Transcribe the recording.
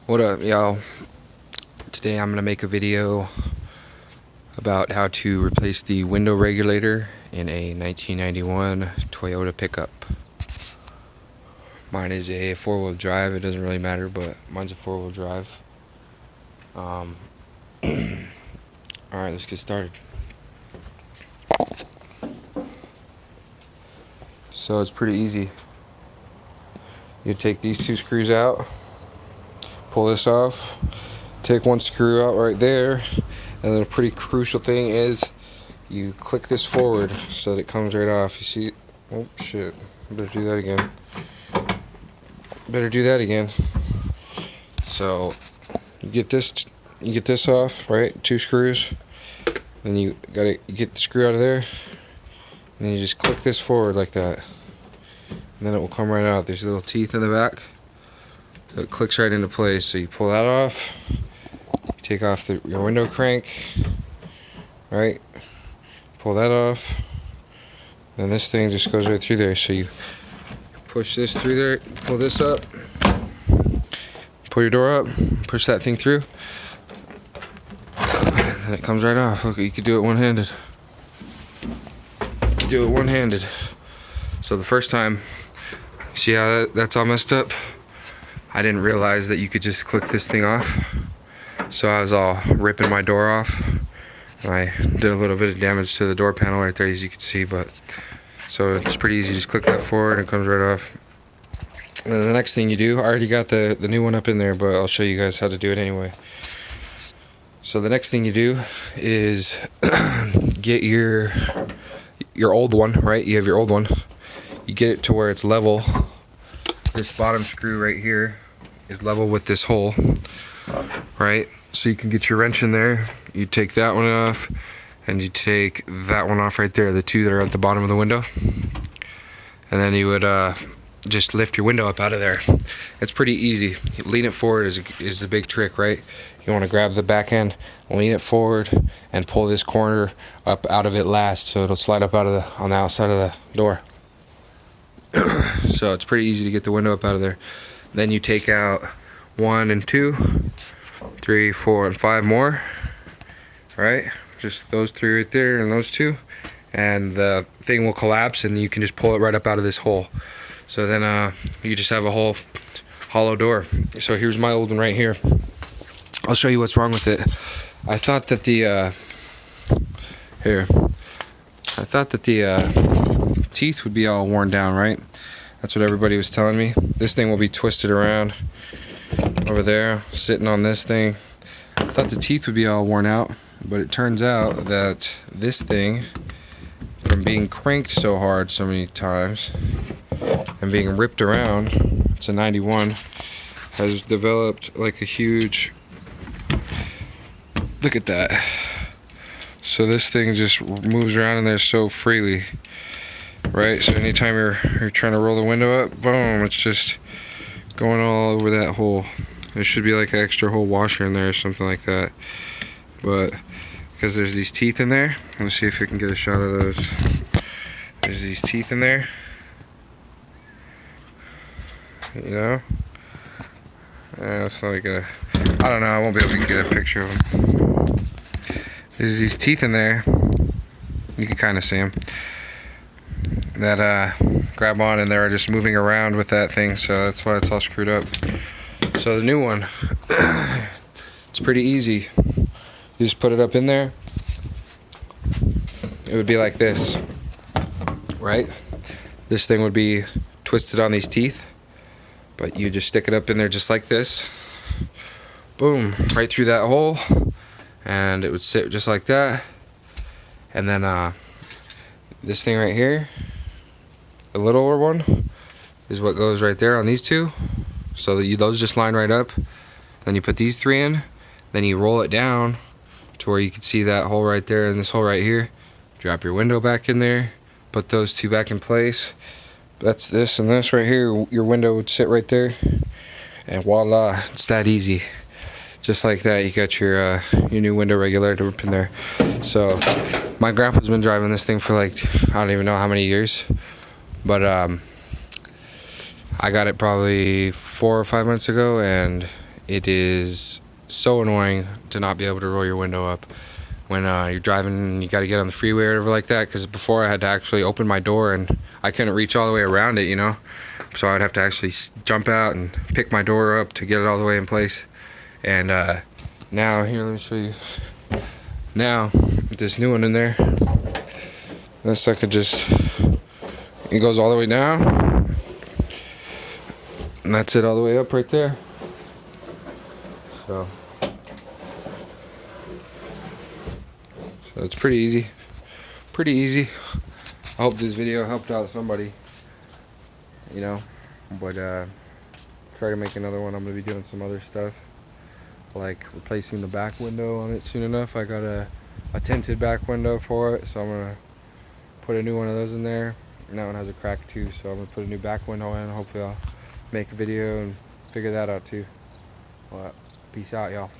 What up, y'all? Today I'm gonna make a video about how to replace the window regulator in a 1991 Toyota pickup. Mine is a four-wheel drive. It doesn't really matter, but mine's a four-wheel drive. Alright, let's get started. So it's pretty easy. You take these two screws out, pull this off, take one screw out right there, and then a pretty crucial thing is you click this forward so that it comes right off. You see? Oh shit, better do that again. So you get this off, right? Two screws. Then you get the screw out of there, and then you just click this forward like that, and then it will come right out. There's little teeth in the back, so it clicks right into place. So you pull that off, you take off your window crank, right? Pull that off, and this thing just goes right through there. So you push this through there, pull this up, pull your door up, push that thing through, and it comes right off. Look, you could do it one-handed. So the first time, see how that's all messed up? I didn't realize that you could just click this thing off. So I was all ripping my door off. I did a little bit of damage to the door panel right there, as you can see, but so it's pretty easy. Just click that forward and it comes right off. And then the next thing you do, I already got the new one up in there, but I'll show you guys how to do it anyway. So the next thing you do is get your old one, right? You have your old one. You get it to where it's level. This bottom screw right here is level with this hole, right? So you can get your wrench in there. You take that one off, and you take that one off right there, the two that are at the bottom of the window. And then you would just lift your window up out of there. It's pretty easy. Lean it forward is the big trick, right? You want to grab the back end, lean it forward, and pull this corner up out of it last, so it'll slide up out of on the outside of the door. So it's pretty easy to get the window up out of there. Then you take out 1 and 2, 3, 4, and 5 more, right? Just those 3 right there and those 2, and the thing will collapse, and you can just pull it right up out of this hole. So then you just have a whole hollow door. So here's my old one right here. I'll show you what's wrong with it. I thought that the teeth would be all worn down, right? That's what everybody was telling me. This thing will be twisted around over there, sitting on this thing. I thought the teeth would be all worn out, but it turns out that this thing, from being cranked so hard so many times and being ripped around, it's a 91, has developed like a huge, look at that. So this thing just moves around in there so freely, right? So anytime you're trying to roll the window up, boom, it's just going all over that hole. There should be like an extra hole washer in there or something like that, but because there's these teeth in there, let's see if we can get a shot of those. There's these teeth in there, you know. It's not gonna, I don't know, I won't be able to get a picture of them. There's these teeth in there, you can kind of see them, that grab on, and they're just moving around with that thing, so that's why it's all screwed up. So the new one, it's pretty easy. You just put it up in there. It would be like this, right? This thing would be twisted on these teeth, but you just stick it up in there just like this. Boom, right through that hole, and it would sit just like that. And then this thing right here, the littler one, is what goes right there on these two. So those just line right up. Then you put these 3 in, then you roll it down to where you can see that hole right there and this hole right here. Drop your window back in there, put those 2 back in place. That's this and this right here. Your window would sit right there, and voila, it's that easy. Just like that, you got your new window regulator up in there. So my grandpa's been driving this thing for like, I don't even know how many years, but I got it probably 4 or 5 months ago, and it is so annoying to not be able to roll your window up when you're driving and you got to get on the freeway or whatever like that, because before I had to actually open my door and I couldn't reach all the way around it, you know, so I'd have to actually jump out and pick my door up to get it all the way in place. And now, here, let me show you. Now, with this new one in there, this sucker just, it goes all the way down, and that's it all the way up right there. So it's pretty easy. Pretty easy. I hope this video helped out somebody, you know, but try to make another one. I'm going to be doing some other stuff, like replacing the back window on it soon enough. I got a tinted back window for it, so I'm going to put a new one of those in there. And that one has a crack too, so I'm going to put a new back window in. Hopefully I'll make a video and figure that out too. Well, peace out, y'all.